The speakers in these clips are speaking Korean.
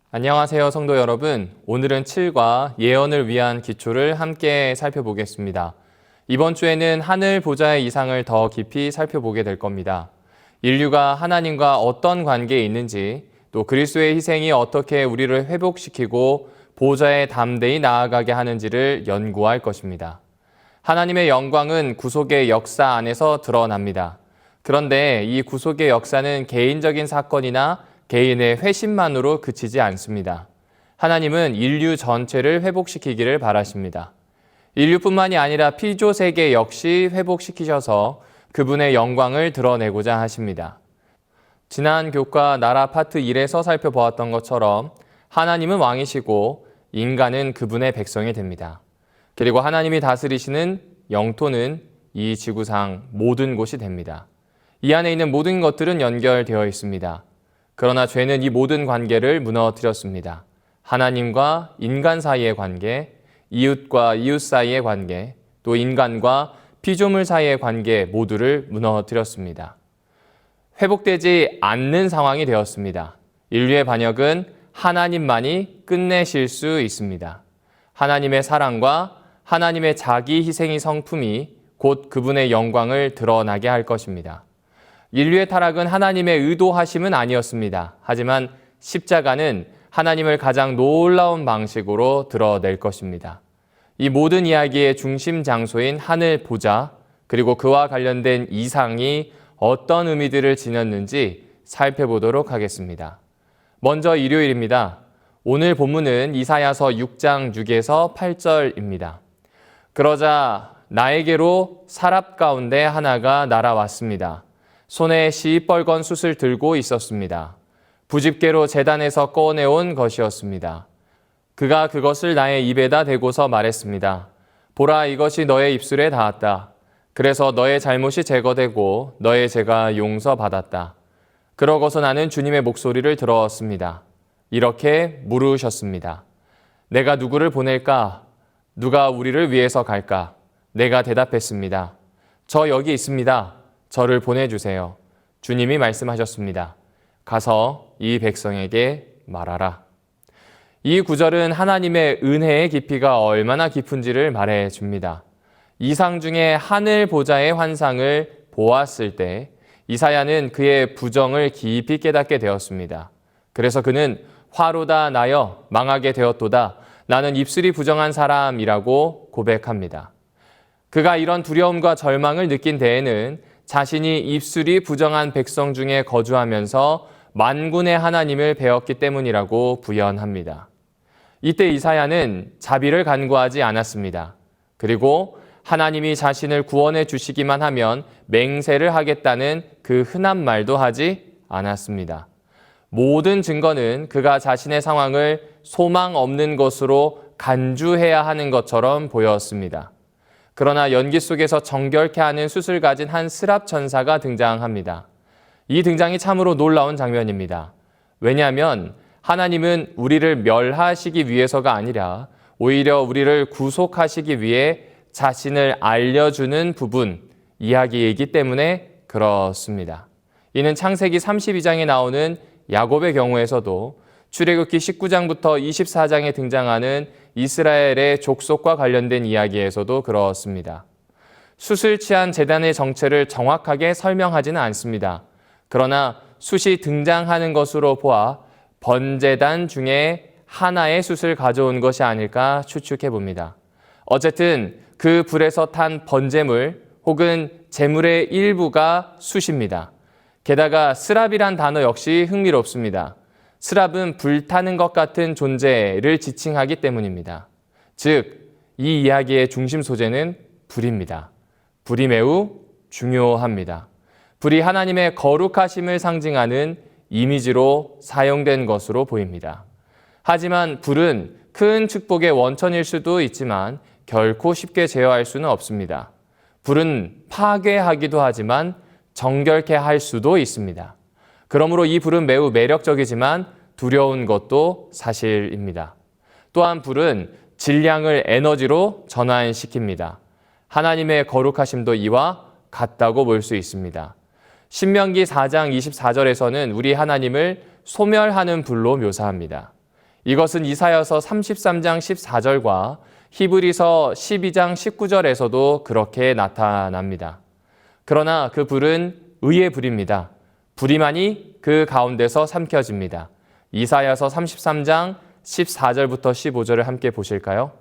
안녕하세요, 성도 여러분. 오늘은 7과 예언을 위한 기초를 함께 살펴보겠습니다. 이번 주에는 하늘 보좌의 이상을 더 깊이 살펴보게 될 겁니다. 인류가 하나님과 어떤 관계에 있는지, 또 그리스도의 희생이 어떻게 우리를 회복시키고 보좌에 담대히 나아가게 하는지를 연구할 것입니다. 하나님의 영광은 구속의 역사 안에서 드러납니다. 그런데 이 구속의 역사는 개인적인 사건이나 개인의 회심만으로 그치지 않습니다. 하나님은 인류 전체를 회복시키기를 바라십니다. 인류뿐만이 아니라 피조 세계 역시 회복시키셔서 그분의 영광을 드러내고자 하십니다. 지난 교과 나라 파트 1에서 살펴보았던 것처럼 하나님은 왕이시고 인간은 그분의 백성이 됩니다. 그리고 하나님이 다스리시는 영토는 이 지구상 모든 곳이 됩니다. 이 안에 있는 모든 것들은 연결되어 있습니다. 그러나 죄는 이 모든 관계를 무너뜨렸습니다. 하나님과 인간 사이의 관계, 이웃과 이웃 사이의 관계, 또 인간과 피조물 사이의 관계 모두를 무너뜨렸습니다. 회복되지 않는 상황이 되었습니다. 인류의 반역은 하나님만이 끝내실 수 있습니다. 하나님의 사랑과 하나님의 자기 희생의 성품이 곧 그분의 영광을 드러나게 할 것입니다. 인류의 타락은 하나님의 의도하심은 아니었습니다. 하지만 십자가는 하나님을 가장 놀라운 방식으로 드러낼 것입니다. 이 모든 이야기의 중심 장소인 하늘 보좌, 그리고 그와 관련된 이상이 어떤 의미들을 지녔는지 살펴보도록 하겠습니다. 먼저 일요일입니다. 오늘 본문은 이사야서 6장 6에서 8절입니다. 그러자 나에게로 사랍 가운데 하나가 날아왔습니다. 손에 시뻘건 숯을 들고 있었습니다. 부집개로 제단에서 꺼내온 것이었습니다. 그가 그것을 나의 입에다 대고서 말했습니다. 보라, 이것이 너의 입술에 닿았다. 그래서 너의 잘못이 제거되고 너의 죄가 용서받았다. 그러고서 나는 주님의 목소리를 들었습니다. 이렇게 물으셨습니다. 내가 누구를 보낼까? 누가 우리를 위해서 갈까? 내가 대답했습니다. 저 여기 있습니다. 저를 보내주세요. 주님이 말씀하셨습니다. 가서 이 백성에게 말하라. 이 구절은 하나님의 은혜의 깊이가 얼마나 깊은지를 말해줍니다. 이상 중에 하늘 보좌의 환상을 보았을 때 이사야는 그의 부정을 깊이 깨닫게 되었습니다. 그래서 그는 화로다 나여 망하게 되었도다. 나는 입술이 부정한 사람이라고 고백합니다. 그가 이런 두려움과 절망을 느낀 데에는 자신이 입술이 부정한 백성 중에 거주하면서 만군의 하나님을 배웠기 때문이라고 부연합니다. 이때 이사야는 자비를 간구하지 않았습니다. 그리고 하나님이 자신을 구원해 주시기만 하면 맹세를 하겠다는 그 흔한 말도 하지 않았습니다. 모든 증거는 그가 자신의 상황을 소망 없는 것으로 간주해야 하는 것처럼 보였습니다. 그러나 연기 속에서 정결케 하는 숯을 가진 한 스랍 천사가 등장합니다. 이 등장이 참으로 놀라운 장면입니다. 왜냐하면 하나님은 우리를 멸하시기 위해서가 아니라 오히려 우리를 구속하시기 위해 자신을 알려주는 부분, 이야기이기 때문에 그렇습니다. 이는 창세기 32장에 나오는 야곱의 경우에서도 출애굽기 19장부터 24장에 등장하는 이스라엘의 족속과 관련된 이야기에서도 그렇습니다. 숯을 취한 제단의 정체를 정확하게 설명하지는 않습니다. 그러나 숯이 등장하는 것으로 보아 번제단 중에 하나의 숯을 가져온 것이 아닐까 추측해 봅니다. 어쨌든 그 불에서 탄 번제물 혹은 제물의 일부가 숯입니다. 게다가 스랍이란 단어 역시 흥미롭습니다. 스랍은 불타는 것 같은 존재를 지칭하기 때문입니다. 즉, 이 이야기의 중심 소재는 불입니다. 불이 매우 중요합니다. 불이 하나님의 거룩하심을 상징하는 이미지로 사용된 것으로 보입니다. 하지만 불은 큰 축복의 원천일 수도 있지만 결코 쉽게 제어할 수는 없습니다. 불은 파괴하기도 하지만 정결케 할 수도 있습니다. 그러므로 이 불은 매우 매력적이지만 두려운 것도 사실입니다. 또한 불은 질량을 에너지로 전환시킵니다. 하나님의 거룩하심도 이와 같다고 볼 수 있습니다. 신명기 4장 24절에서는 우리 하나님을 소멸하는 불로 묘사합니다. 이것은 이사야서 33장 14절과 히브리서 12장 19절에서도 그렇게 나타납니다. 그러나 그 불은 의의 불입니다. 불이만이 그 가운데서 삼켜집니다. 이사야서 33장 14절부터 15절을 함께 보실까요?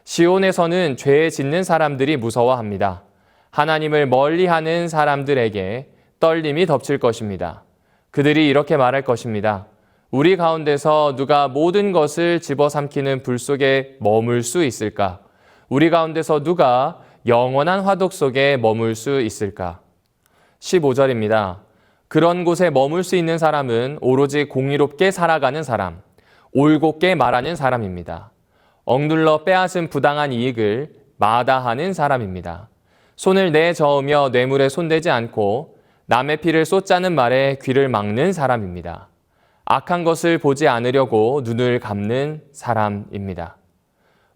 시온에서는 죄 짓는 사람들이 무서워합니다. 하나님을 멀리하는 사람들에게 떨림이 덮칠 것입니다. 그들이 이렇게 말할 것입니다. 우리 가운데서 누가 모든 것을 집어삼키는 불 속에 머물 수 있을까? 우리 가운데서 누가 영원한 화독 속에 머물 수 있을까? 15절입니다. 그런 곳에 머물 수 있는 사람은 오로지 공의롭게 살아가는 사람, 올곧게 말하는 사람입니다. 억눌러 빼앗은 부당한 이익을 마다하는 사람입니다. 손을 내저으며 뇌물에 손대지 않고 남의 피를 쏟자는 말에 귀를 막는 사람입니다. 악한 것을 보지 않으려고 눈을 감는 사람입니다.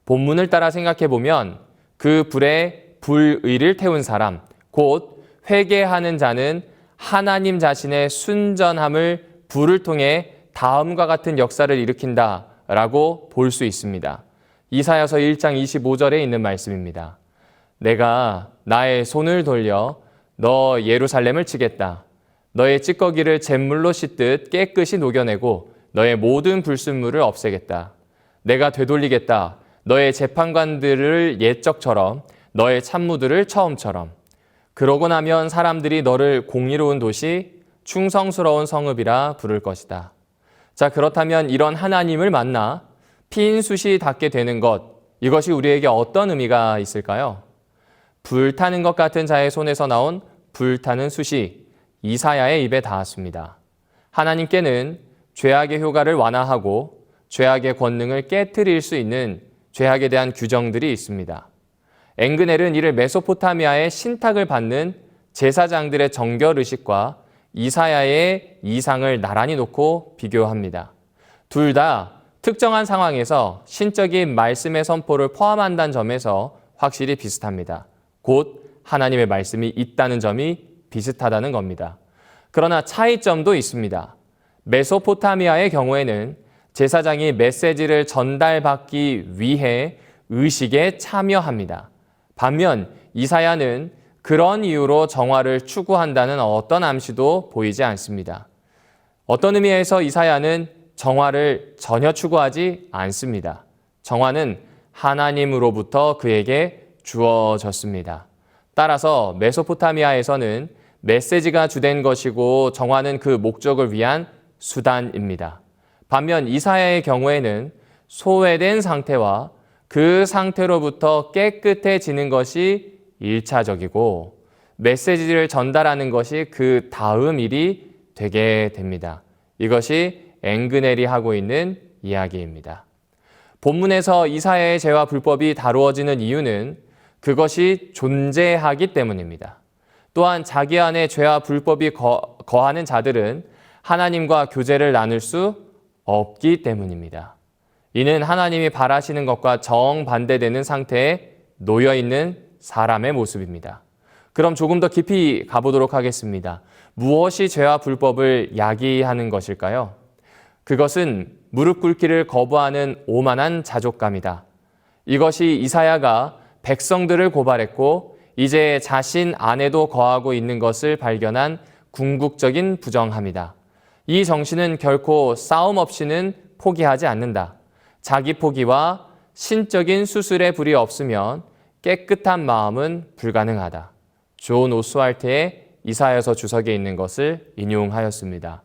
본문을 따라 생각해 보면 그 불에 불의를 태운 사람, 곧 회개하는 자는 하나님 자신의 순전함을 불을 통해 다음과 같은 역사를 일으킨다라고 볼 수 있습니다. 이사야서 1장 25절에 있는 말씀입니다. 내가 나의 손을 돌려 너 예루살렘을 치겠다. 너의 찌꺼기를 잿물로 씻듯 깨끗이 녹여내고 너의 모든 불순물을 없애겠다. 내가 되돌리겠다. 너의 재판관들을 옛적처럼 너의 참무들을 처음처럼. 그러고 나면 사람들이 너를 공의로운 도시, 충성스러운 성읍이라 부를 것이다. 자, 그렇다면 이런 하나님을 만나 피인 숯이 닿게 되는 것, 이것이 우리에게 어떤 의미가 있을까요? 불타는 것 같은 자의 손에서 나온 불타는 숯이 이사야의 입에 닿았습니다. 하나님께는 죄악의 효과를 완화하고 죄악의 권능을 깨트릴 수 있는 죄악에 대한 규정들이 있습니다. 엥그넬은 이를 메소포타미아의 신탁을 받는 제사장들의 정결의식과 이사야의 이상을 나란히 놓고 비교합니다. 둘 다 특정한 상황에서 신적인 말씀의 선포를 포함한다는 점에서 확실히 비슷합니다. 곧 하나님의 말씀이 있다는 점이 비슷하다는 겁니다. 그러나 차이점도 있습니다. 메소포타미아의 경우에는 제사장이 메시지를 전달받기 위해 의식에 참여합니다. 반면 이사야는 그런 이유로 정화를 추구한다는 어떤 암시도 보이지 않습니다. 어떤 의미에서 이사야는 정화를 전혀 추구하지 않습니다. 정화는 하나님으로부터 그에게 주어졌습니다. 따라서 메소포타미아에서는 메시지가 주된 것이고 정화는 그 목적을 위한 수단입니다. 반면 이사야의 경우에는 소외된 상태와 그 상태로부터 깨끗해지는 것이 1차적이고 메시지를 전달하는 것이 그 다음 일이 되게 됩니다. 이것이 엥그넬이 하고 있는 이야기입니다. 본문에서 이사야의 죄와 불법이 다루어지는 이유는 그것이 존재하기 때문입니다. 또한 자기 안에 죄와 불법이 거하는 자들은 하나님과 교제를 나눌 수 없기 때문입니다. 이는 하나님이 바라시는 것과 정반대되는 상태에 놓여 있는 사람의 모습입니다. 그럼 조금 더 깊이 가보도록 하겠습니다. 무엇이 죄와 불법을 야기하는 것일까요? 그것은 무릎 꿇기를 거부하는 오만한 자족감이다. 이것이 이사야가 백성들을 고발했고 이제 자신 안에도 거하고 있는 것을 발견한 궁극적인 부정함이다. 이 정신은 결코 싸움 없이는 포기하지 않는다. 자기 포기와 신적인 수술의 불이 없으면 깨끗한 마음은 불가능하다. 존 오스왈트의 이사야서 주석에 있는 것을 인용하였습니다.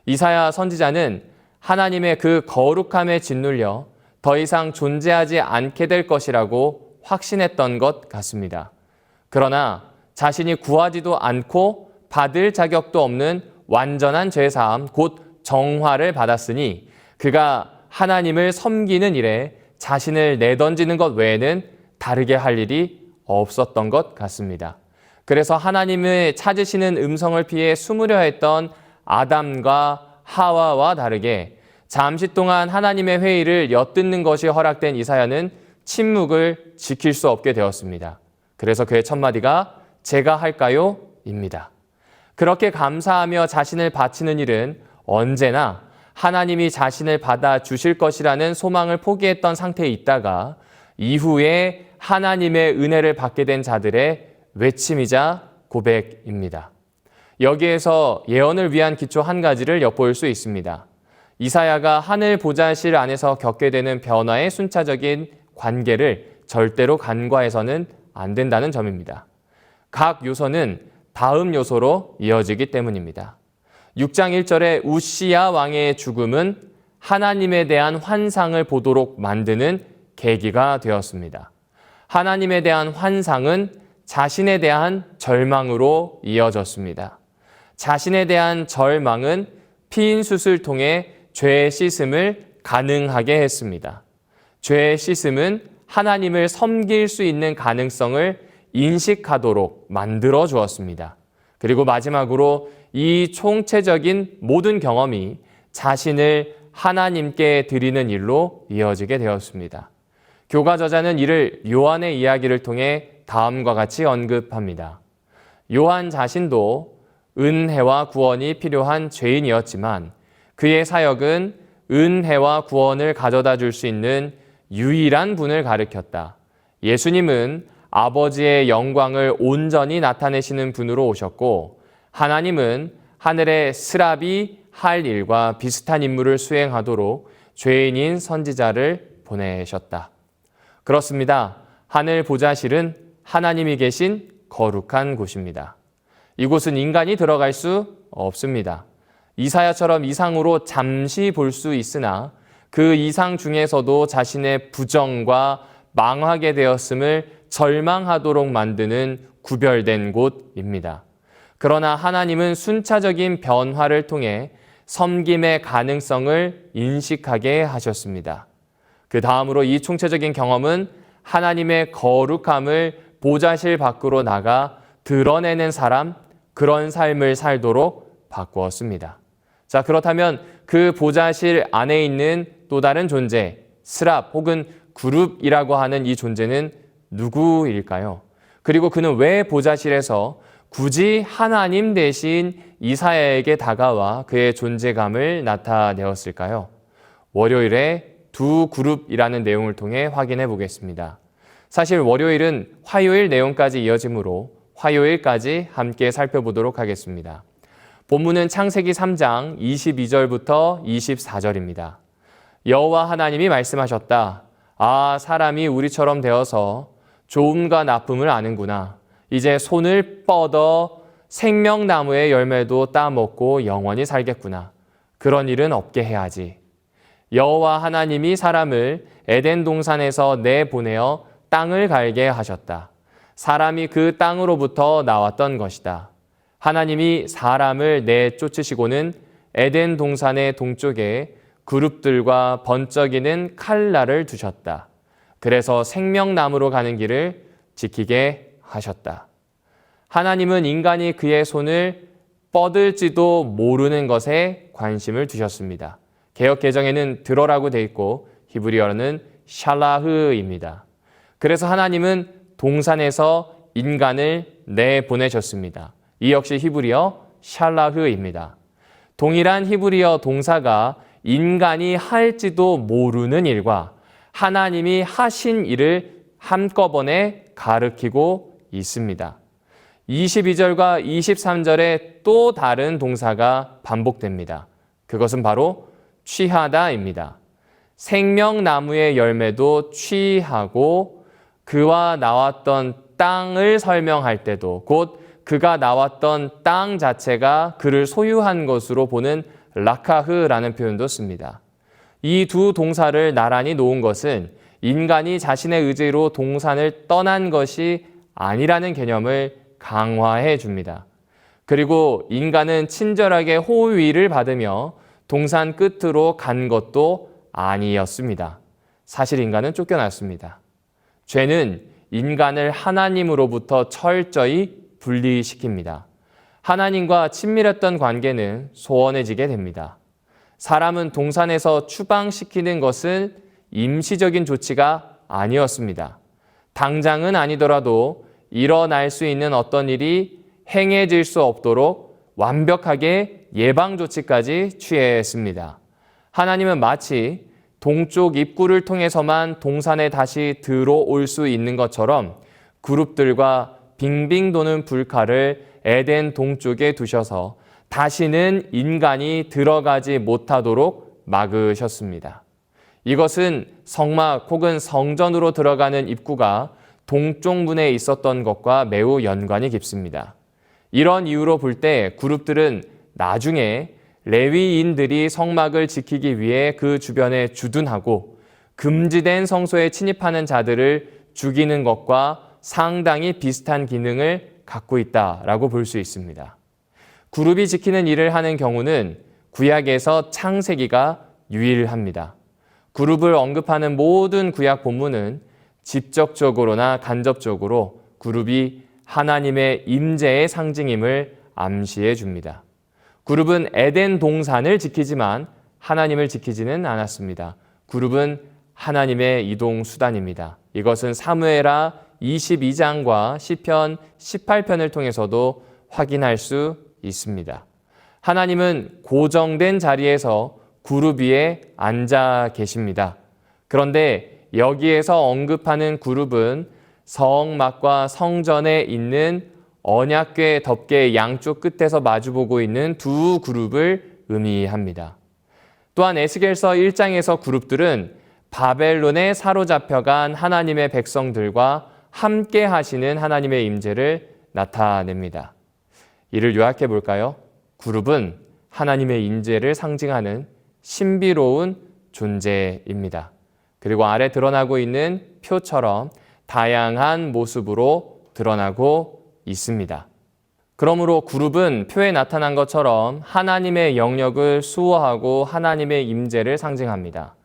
이사야 선지자는 하나님의 그 거룩함에 짓눌려 더 이상 존재하지 않게 될 것이라고 확신했던 것 같습니다. 그러나 자신이 구하지도 않고 받을 자격도 없는 완전한 죄사함, 곧 정화를 받았으니 그가 하나님을 섬기는 일에 자신을 내던지는 것 외에는 다르게 할 일이 없었던 것 같습니다. 그래서 하나님을 찾으시는 음성을 피해 숨으려 했던 아담과 하와와 다르게 잠시 동안 하나님의 회의를 엿듣는 것이 허락된 이사야는 침묵을 지킬 수 없게 되었습니다. 그래서 그의 첫마디가 제가 할까요? 입니다. 그렇게 감사하며 자신을 바치는 일은 언제나 하나님이 자신을 받아주실 것이라는 소망을 포기했던 상태에 있다가 이후에 하나님의 은혜를 받게 된 자들의 외침이자 고백입니다. 여기에서 예언을 위한 기초 한 가지를 엿볼 수 있습니다. 이사야가 하늘 보좌실 안에서 겪게 되는 변화의 순차적인 관계를 절대로 간과해서는 안 된다는 점입니다. 각 요소는 다음 요소로 이어지기 때문입니다. 6장 1절에 우시야 왕의 죽음은 하나님에 대한 환상을 보도록 만드는 계기가 되었습니다. 하나님에 대한 환상은 자신에 대한 절망으로 이어졌습니다. 자신에 대한 절망은 피인 숫을 통해 죄의 씻음을 가능하게 했습니다. 죄의 씻음은 하나님을 섬길 수 있는 가능성을 인식하도록 만들어 주었습니다. 그리고 마지막으로 이 총체적인 모든 경험이 자신을 하나님께 드리는 일로 이어지게 되었습니다. 교가 저자는 이를 요한의 이야기를 통해 다음과 같이 언급합니다. 요한 자신도 은혜와 구원이 필요한 죄인이었지만 그의 사역은 은혜와 구원을 가져다 줄 수 있는 유일한 분을 가리켰다. 예수님은 아버지의 영광을 온전히 나타내시는 분으로 오셨고 하나님은 하늘의 스랍이 할 일과 비슷한 임무를 수행하도록 죄인인 선지자를 보내셨다. 그렇습니다. 하늘 보좌실은 하나님이 계신 거룩한 곳입니다. 이곳은 인간이 들어갈 수 없습니다. 이사야처럼 이상으로 잠시 볼 수 있으나 그 이상 중에서도 자신의 부정과 망하게 되었음을 절망하도록 만드는 구별된 곳입니다. 그러나 하나님은 순차적인 변화를 통해 섬김의 가능성을 인식하게 하셨습니다. 그 다음으로 이 총체적인 경험은 하나님의 거룩함을 보좌실 밖으로 나가 드러내는 사람, 그런 삶을 살도록 바꾸었습니다. 자, 그렇다면 그 보좌실 안에 있는 또 다른 존재, 스랍 혹은 그룹이라고 하는 이 존재는 누구일까요? 그리고 그는 왜 보좌실에서 굳이 하나님 대신 이사야에게 다가와 그의 존재감을 나타내었을까요? 월요일에 두 그룹이라는 내용을 통해 확인해 보겠습니다. 사실 월요일은 화요일 내용까지 이어지므로 화요일까지 함께 살펴보도록 하겠습니다. 본문은 창세기 3장 22절부터 24절입니다. 여호와 하나님이 말씀하셨다. 아, 사람이 우리처럼 되어서 좋음과 나쁨을 아는구나. 이제 손을 뻗어 생명나무의 열매도 따먹고 영원히 살겠구나. 그런 일은 없게 해야지. 여호와 하나님이 사람을 에덴 동산에서 내보내어 땅을 갈게 하셨다. 사람이 그 땅으로부터 나왔던 것이다. 하나님이 사람을 내쫓으시고는 에덴 동산의 동쪽에 그룹들과 번쩍이는 칼날을 두셨다. 그래서 생명나무로 가는 길을 지키게 하셨다. 하나님은 인간이 그의 손을 뻗을지도 모르는 것에 관심을 두셨습니다. 개역 개정에는 들어라고 돼 있고 히브리어로는 샬라흐입니다. 그래서 하나님은 동산에서 인간을 내보내셨습니다. 이 역시 히브리어 샬라흐입니다. 동일한 히브리어 동사가 인간이 할지도 모르는 일과 하나님이 하신 일을 한꺼번에 가리키고 있습니다. 22절과 23절에 또 다른 동사가 반복됩니다. 그것은 바로 취하다입니다. 생명나무의 열매도 취하고 그와 나왔던 땅을 설명할 때도 곧 그가 나왔던 땅 자체가 그를 소유한 것으로 보는 라카흐라는 표현도 씁니다. 이 두 동사를 나란히 놓은 것은 인간이 자신의 의지로 동산을 떠난 것이 아니라는 개념을 강화해 줍니다. 그리고 인간은 친절하게 호위를 받으며 동산 끝으로 간 것도 아니었습니다. 사실 인간은 쫓겨났습니다. 죄는 인간을 하나님으로부터 철저히 분리시킵니다. 하나님과 친밀했던 관계는 소원해지게 됩니다. 사람은 동산에서 추방시키는 것은 임시적인 조치가 아니었습니다. 당장은 아니더라도 일어날 수 있는 어떤 일이 행해질 수 없도록 완벽하게 예방 조치까지 취했습니다. 하나님은 마치 동쪽 입구를 통해서만 동산에 다시 들어올 수 있는 것처럼 그룹들과 빙빙 도는 불칼을 에덴 동쪽에 두셔서 다시는 인간이 들어가지 못하도록 막으셨습니다. 이것은 성막 혹은 성전으로 들어가는 입구가 동쪽 문에 있었던 것과 매우 연관이 깊습니다. 이런 이유로 볼 때 그룹들은 나중에 레위인들이 성막을 지키기 위해 그 주변에 주둔하고 금지된 성소에 침입하는 자들을 죽이는 것과 상당히 비슷한 기능을 갖고 있다라고 볼 수 있습니다. 그룹이 지키는 일을 하는 경우는 구약에서 창세기가 유일합니다. 그룹을 언급하는 모든 구약 본문은 직접적으로나 간접적으로 그룹이 하나님의 임재의 상징임을 암시해 줍니다. 그룹은 에덴 동산을 지키지만 하나님을 지키지는 않았습니다. 그룹은 하나님의 이동 수단입니다. 이것은 사무엘하 22장과 시편 18편을 통해서도 확인할 수 있습니다. 하나님은 고정된 자리에서 그룹 위에 앉아 계십니다. 그런데 여기에서 언급하는 그룹은 성막과 성전에 있는 언약궤 덮개 양쪽 끝에서 마주보고 있는 두 그룹을 의미합니다. 또한 에스겔서 1장에서 그룹들은 바벨론에 사로잡혀간 하나님의 백성들과 함께 하시는 하나님의 임재를 나타냅니다. 이를 요약해 볼까요? 그룹은 하나님의 임재를 상징하는 신비로운 존재입니다. 그리고 아래 드러나고 있는 표처럼 다양한 모습으로 드러나고 있습니다. 그러므로 그룹은 표에 나타난 것처럼 하나님의 영역을 수호하고 하나님의 임재를 상징합니다.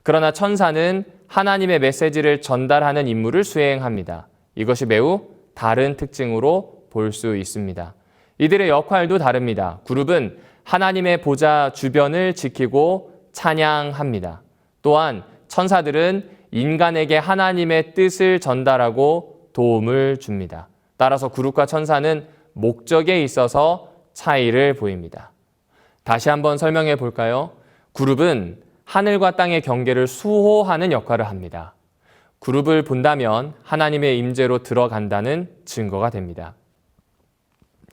그러나 천사는 하나님의 메시지를 전달하는 임무를 수행합니다. 이것이 매우 다른 특징으로 볼 수 있습니다. 이들의 역할도 다릅니다. 그룹은 하나님의 보좌 주변을 지키고 찬양합니다. 또한 천사들은 인간에게 하나님의 뜻을 전달하고 도움을 줍니다. 따라서 그룹과 천사는 목적에 있어서 차이를 보입니다. 다시 한번 설명해 볼까요? 그룹은 하늘과 땅의 경계를 수호하는 역할을 합니다. 그룹을 본다면 하나님의 임재로 들어간다는 증거가 됩니다.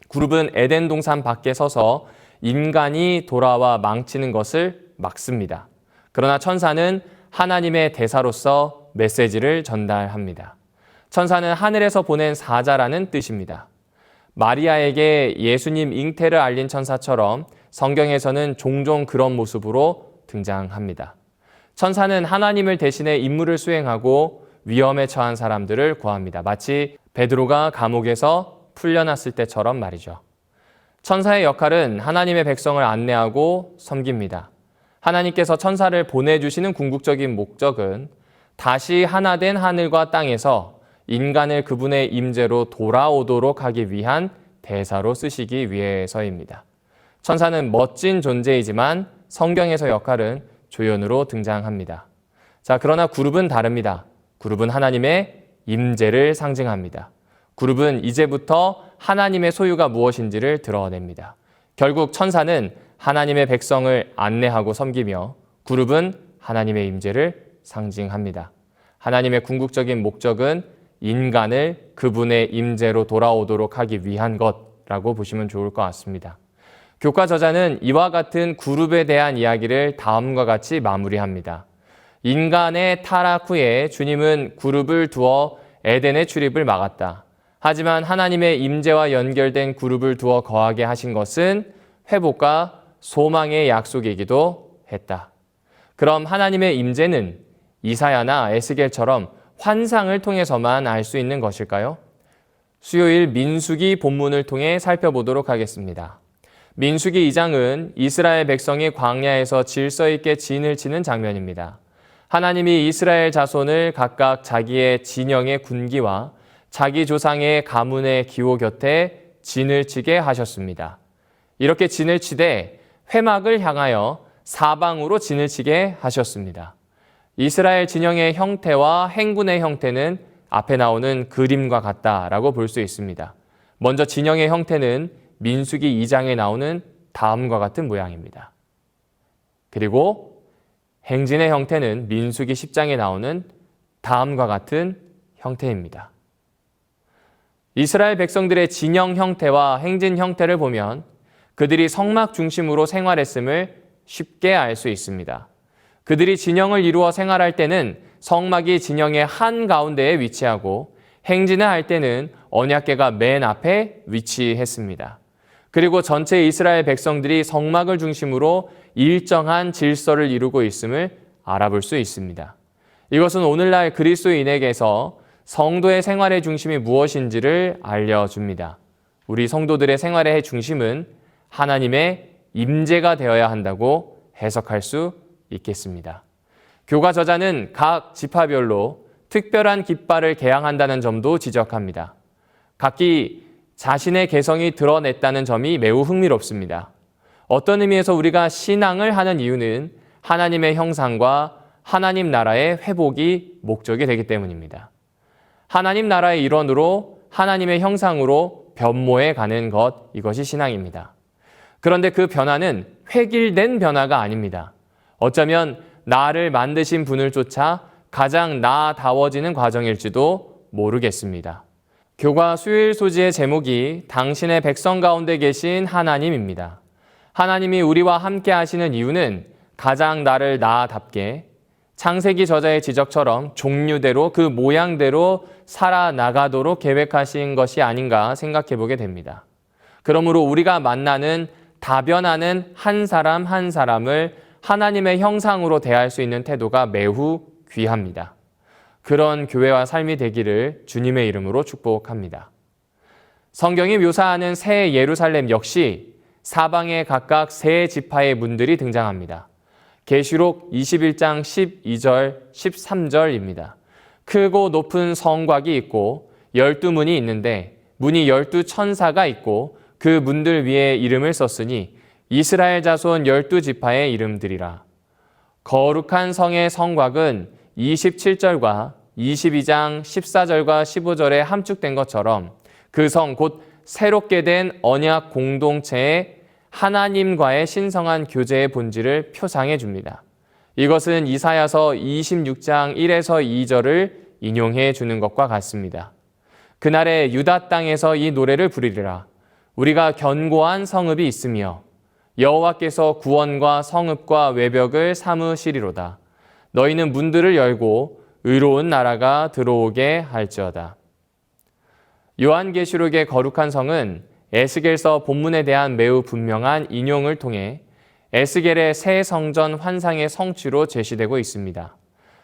그룹은 에덴 동산 밖에 서서 인간이 돌아와 망치는 것을 막습니다. 그러나 천사는 하나님의 대사로서 메시지를 전달합니다. 천사는 하늘에서 보낸 사자라는 뜻입니다. 마리아에게 예수님 잉태를 알린 천사처럼 성경에서는 종종 그런 모습으로 등장합니다. 천사는 하나님을 대신해 임무를 수행하고 위험에 처한 사람들을 구합니다. 마치 베드로가 감옥에서 풀려났을 때처럼 말이죠. 천사의 역할은 하나님의 백성을 안내하고 섬깁니다. 하나님께서 천사를 보내주시는 궁극적인 목적은 다시 하나 된 하늘과 땅에서 인간을 그분의 임재로 돌아오도록 하기 위한 대사로 쓰시기 위해서입니다. 천사는 멋진 존재이지만 성경에서 역할은 조연으로 등장합니다. 자, 그러나 그룹은 다릅니다. 그룹은 하나님의 임재를 상징합니다. 그룹은 이제부터 하나님의 소유가 무엇인지를 드러냅니다. 결국 천사는 하나님의 백성을 안내하고 섬기며 그룹은 하나님의 임재를 상징합니다. 하나님의 궁극적인 목적은 인간을 그분의 임재로 돌아오도록 하기 위한 것라고 보시면 좋을 것 같습니다. 교과 저자는 이와 같은 그룹에 대한 이야기를 다음과 같이 마무리합니다. 인간의 타락 후에 주님은 그룹을 두어 에덴의 출입을 막았다. 하지만 하나님의 임재와 연결된 그룹을 두어 거하게 하신 것은 회복과 소망의 약속이기도 했다. 그럼 하나님의 임재는 이사야나 에스겔처럼 환상을 통해서만 알 수 있는 것일까요? 수요일 민수기 본문을 통해 살펴보도록 하겠습니다. 민수기 2장은 이스라엘 백성이 광야에서 질서 있게 진을 치는 장면입니다. 하나님이 이스라엘 자손을 각각 자기의 진영의 군기와 자기 조상의 가문의 기호 곁에 진을 치게 하셨습니다. 이렇게 진을 치되 회막을 향하여 사방으로 진을 치게 하셨습니다. 이스라엘 진영의 형태와 행군의 형태는 앞에 나오는 그림과 같다라고 볼 수 있습니다. 먼저 진영의 형태는 민수기 2장에 나오는 다음과 같은 모양입니다. 그리고 행진의 형태는 민수기 10장에 나오는 다음과 같은 형태입니다. 이스라엘 백성들의 진영 형태와 행진 형태를 보면 그들이 성막 중심으로 생활했음을 쉽게 알 수 있습니다. 그들이 진영을 이루어 생활할 때는 성막이 진영의 한가운데에 위치하고 행진을 할 때는 언약궤가 맨 앞에 위치했습니다. 그리고 전체 이스라엘 백성들이 성막을 중심으로 일정한 질서를 이루고 있음을 알아볼 수 있습니다. 이것은 오늘날 그리스도인에게서 성도의 생활의 중심이 무엇인지를 알려줍니다. 우리 성도들의 생활의 중심은 하나님의 임재가 되어야 한다고 해석할 수 있겠습니다. 교가 저자는 각 지파별로 특별한 깃발을 개양한다는 점도 지적합니다. 각기 자신의 개성이 드러냈다는 점이 매우 흥미롭습니다. 어떤 의미에서 우리가 신앙을 하는 이유는 하나님의 형상과 하나님 나라의 회복이 목적이 되기 때문입니다. 하나님 나라의 일원으로 하나님의 형상으로 변모해 가는 것, 이것이 신앙입니다. 그런데 그 변화는 획일된 변화가 아닙니다. 어쩌면 나를 만드신 분을 쫓아 가장 나다워지는 과정일지도 모르겠습니다. 교과 수요일 소지의 제목이 당신의 백성 가운데 계신 하나님입니다. 하나님이 우리와 함께 하시는 이유는 가장 나를 나답게 창세기 저자의 지적처럼 종류대로 그 모양대로 살아나가도록 계획하신 것이 아닌가 생각해 보게 됩니다. 그러므로 우리가 만나는 다변하는 한 사람 한 사람을 하나님의 형상으로 대할 수 있는 태도가 매우 귀합니다. 그런 교회와 삶이 되기를 주님의 이름으로 축복합니다. 성경이 묘사하는 새 예루살렘 역시 사방에 각각 세 지파의 문들이 등장합니다. 계시록 21장 12절, 13절입니다. 크고 높은 성곽이 있고 12문이 있는데 문이 12천사가 있고 그 문들 위에 이름을 썼으니 이스라엘 자손 12지파의 이름들이라. 거룩한 성의 성곽은 27절과 22장 14절과 15절에 함축된 것처럼 그 성 곧 새롭게 된 언약 공동체의 하나님과의 신성한 교제의 본질을 표상해 줍니다. 이것은 이사야서 26장 1에서 2절을 인용해 주는 것과 같습니다. 그날에 유다 땅에서 이 노래를 부르리라. 우리가 견고한 성읍이 있으며 여호와께서 구원과 성읍과 외벽을 삼으시리로다. 너희는 문들을 열고 의로운 나라가 들어오게 할지어다. 요한계시록의 거룩한 성은 에스겔서 본문에 대한 매우 분명한 인용을 통해 에스겔의 새 성전 환상의 성취로 제시되고 있습니다.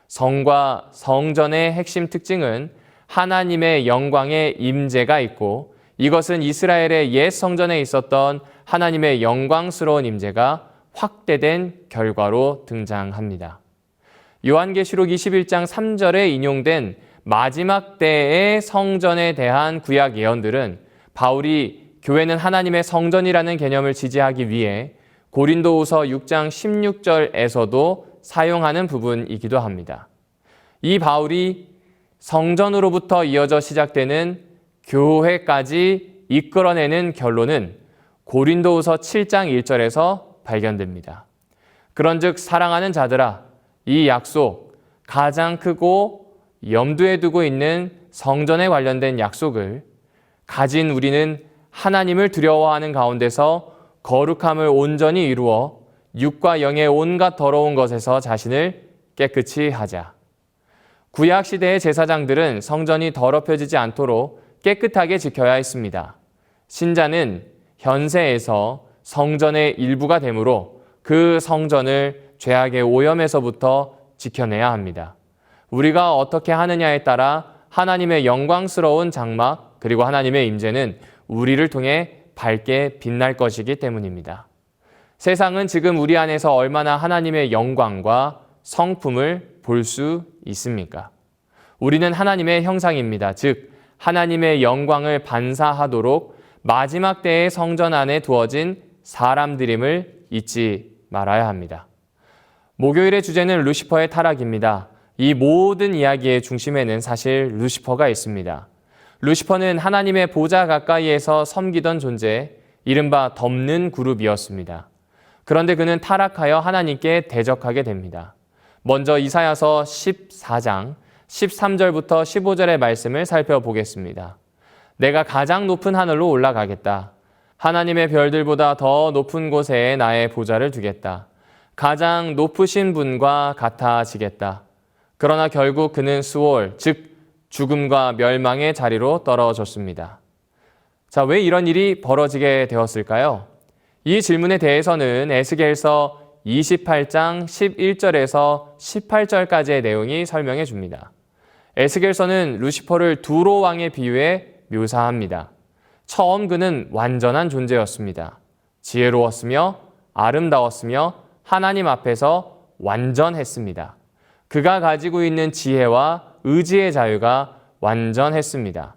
성과 성전의 핵심 특징은 하나님의 영광의 임재가 있고 이것은 이스라엘의 옛 성전에 있었던 하나님의 영광스러운 임재가 확대된 결과로 등장합니다. 요한계시록 21장 3절에 인용된 마지막 때의 성전에 대한 구약 예언들은 바울이 교회는 하나님의 성전이라는 개념을 지지하기 위해 고린도후서 6장 16절에서도 사용하는 부분이기도 합니다. 이 바울이 성전으로부터 이어져 시작되는 교회까지 이끌어내는 결론은 고린도후서 7장 1절에서 발견됩니다. 그런즉 사랑하는 자들아, 이 약속, 가장 크고 염두에 두고 있는 성전에 관련된 약속을 가진 우리는 하나님을 두려워하는 가운데서 거룩함을 온전히 이루어 육과 영의 온갖 더러운 것에서 자신을 깨끗이 하자. 구약 시대의 제사장들은 성전이 더럽혀지지 않도록 깨끗하게 지켜야 했습니다. 신자는 현세에서 성전의 일부가 되므로 그 성전을 죄악의 오염에서부터 지켜내야 합니다. 우리가 어떻게 하느냐에 따라 하나님의 영광스러운 장막 그리고 하나님의 임재는 우리를 통해 밝게 빛날 것이기 때문입니다. 세상은 지금 우리 안에서 얼마나 하나님의 영광과 성품을 볼 수 있습니까? 우리는 하나님의 형상입니다. 즉 하나님의 영광을 반사하도록 마지막 때의 성전 안에 두어진 사람들임을 잊지 말아야 합니다. 목요일의 주제는 루시퍼의 타락입니다. 이 모든 이야기의 중심에는 사실 루시퍼가 있습니다. 루시퍼는 하나님의 보좌 가까이에서 섬기던 존재, 이른바 덮는 그룹이었습니다. 그런데 그는 타락하여 하나님께 대적하게 됩니다. 먼저 이사야서 14장 13절부터 15절의 말씀을 살펴보겠습니다. 내가 가장 높은 하늘로 올라가겠다. 하나님의 별들보다 더 높은 곳에 나의 보좌를 두겠다. 가장 높으신 분과 같아지겠다. 그러나 결국 그는 수월, 즉 죽음과 멸망의 자리로 떨어졌습니다. 자, 왜 이런 일이 벌어지게 되었을까요? 이 질문에 대해서는 에스겔서 28장 11절에서 18절까지의 내용이 설명해 줍니다. 에스겔서는 루시퍼를 두로 왕의 비유에 묘사합니다. 처음 그는 완전한 존재였습니다. 지혜로웠으며 아름다웠으며 하나님 앞에서 완전했습니다. 그가 가지고 있는 지혜와 의지의 자유가 완전했습니다.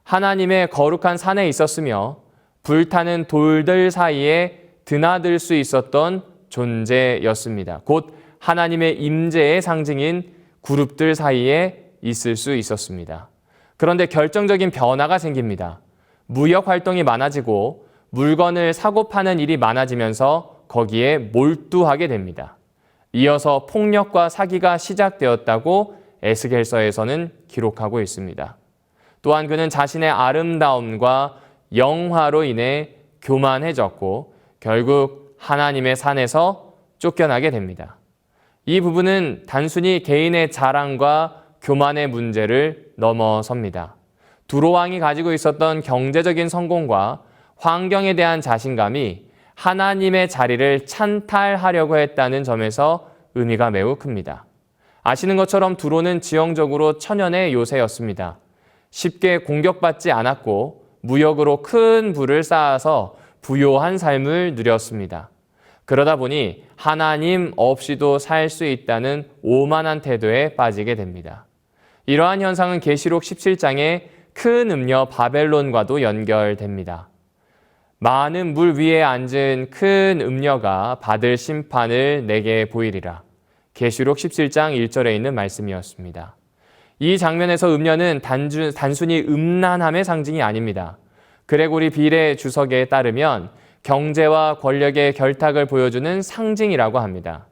하나님의 거룩한 산에 있었으며 불타는 돌들 사이에 드나들 수 있었던 존재였습니다. 곧 하나님의 임재의 상징인 그룹들 사이에 있을 수 있었습니다. 그런데 결정적인 변화가 생깁니다. 무역 활동이 많아지고 물건을 사고 파는 일이 많아지면서 거기에 몰두하게 됩니다. 이어서 폭력과 사기가 시작되었다고 에스겔서에서는 기록하고 있습니다. 또한 그는 자신의 아름다움과 영화로 인해 교만해졌고 결국 하나님의 산에서 쫓겨나게 됩니다. 이 부분은 단순히 개인의 자랑과 교만의 문제를 넘어섭니다. 두로 왕이 가지고 있었던 경제적인 성공과 환경에 대한 자신감이 하나님의 자리를 찬탈하려고 했다는 점에서 의미가 매우 큽니다. 아시는 것처럼 두로는 지형적으로 천연의 요새였습니다. 쉽게 공격받지 않았고 무역으로 큰 부를 쌓아서 부요한 삶을 누렸습니다. 그러다 보니 하나님 없이도 살 수 있다는 오만한 태도에 빠지게 됩니다. 이러한 현상은 계시록 17장의 큰 음녀 바벨론과도 연결됩니다. 많은 물 위에 앉은 큰 음녀가 받을 심판을 내게 보이리라. 계시록 17장 1절에 있는 말씀이었습니다. 이 장면에서 음녀는 단순히 음란함의 상징이 아닙니다. 그레고리 빌의 주석에 따르면 경제와 권력의 결탁을 보여주는 상징이라고 합니다.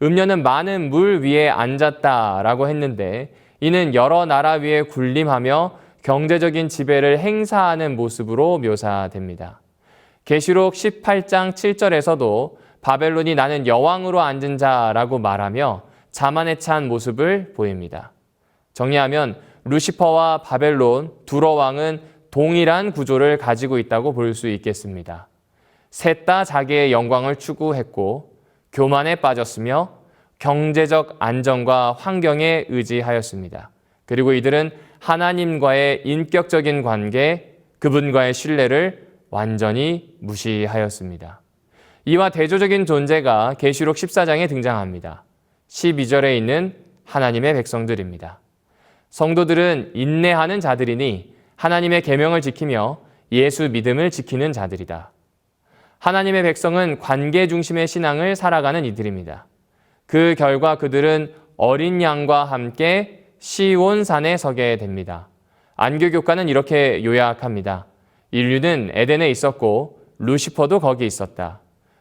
음녀는 많은 물 위에 앉았다라고 했는데 이는 여러 나라 위에 군림하며 경제적인 지배를 행사하는 모습으로 묘사됩니다. 계시록 18장 7절에서도 바벨론이 나는 여왕으로 앉은 자라고 말하며 자만에 찬 모습을 보입니다. 정리하면 루시퍼와 바벨론, 두로 왕은 동일한 구조를 가지고 있다고 볼 수 있겠습니다. 셋 다 자기의 영광을 추구했고 교만에 빠졌으며 경제적 안정과 환경에 의지하였습니다. 그리고 이들은 하나님과의 인격적인 관계, 그분과의 신뢰를 완전히 무시하였습니다. 이와 대조적인 존재가 계시록 14장에 등장합니다. 12절에 있는 하나님의 백성들입니다. 성도들은 인내하는 자들이니 하나님의 계명을 지키며 예수 믿음을 지키는 자들이다. 하나님의 백성은 관계 중심의 신앙을 살아가는 이들입니다. 그 결과 그들은 어린 양과 함께 시온산에 서게 됩니다. 안교교과는 이렇게 요약합니다. 인류는 에덴에 있었고 루시퍼도 거기 있었다.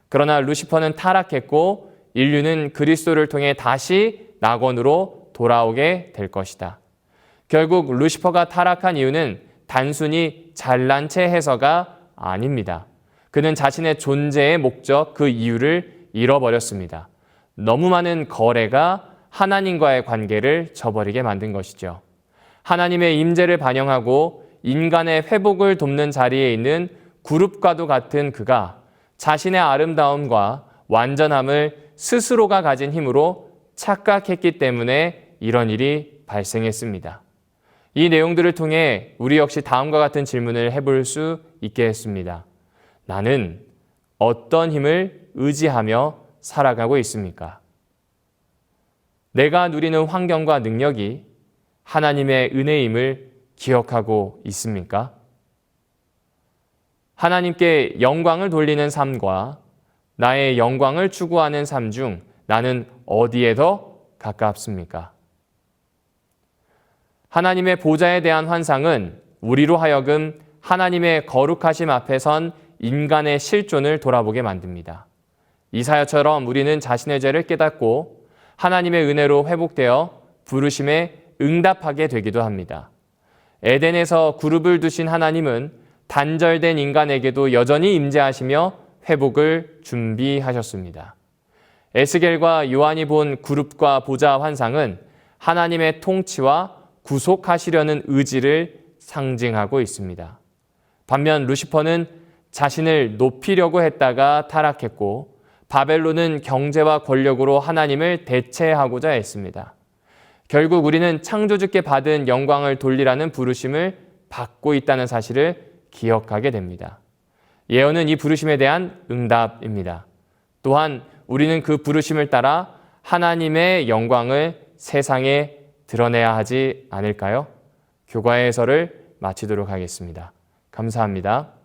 그러나 루시퍼는 타락했고 인류는 그리스도를 통해 다시 낙원으로 돌아오게 될 것이다. 결국 루시퍼가 타락한 이유는 단순히 잘난 체 해서가 아닙니다. 그는 자신의 존재의 목적, 그 이유를 잃어버렸습니다. 너무 많은 거래가 하나님과의 관계를 저버리게 만든 것이죠. 하나님의 임재를 반영하고 인간의 회복을 돕는 자리에 있는 그룹과도 같은 그가 자신의 아름다움과 완전함을 스스로가 가진 힘으로 착각했기 때문에 이런 일이 발생했습니다. 이 내용들을 통해 우리 역시 다음과 같은 질문을 해볼 수 있게 했습니다. 나는 어떤 힘을 의지하며 살아가고 있습니까? 내가 누리는 환경과 능력이 하나님의 은혜임을 기억하고 있습니까? 하나님께 영광을 돌리는 삶과 나의 영광을 추구하는 삶 중 나는 어디에 더 가깝습니까? 하나님의 보좌에 대한 환상은 우리로 하여금 하나님의 거룩하심 앞에 선 인간의 실존을 돌아보게 만듭니다. 이사야처럼 우리는 자신의 죄를 깨닫고 하나님의 은혜로 회복되어 부르심에 응답하게 되기도 합니다. 에덴에서 그룹을 두신 하나님은 단절된 인간에게도 여전히 임재하시며 회복을 준비하셨습니다. 에스겔과 요한이 본 그룹과 보좌 환상은 하나님의 통치와 구속하시려는 의지를 상징하고 있습니다. 반면 루시퍼는 자신을 높이려고 했다가 타락했고 바벨론은 경제와 권력으로 하나님을 대체하고자 했습니다. 결국 우리는 창조주께 받은 영광을 돌리라는 부르심을 받고 있다는 사실을 기억하게 됩니다. 예언은 이 부르심에 대한 응답입니다. 또한 우리는 그 부르심을 따라 하나님의 영광을 세상에 드러내야 하지 않을까요? 교과의 해설을 마치도록 하겠습니다. 감사합니다.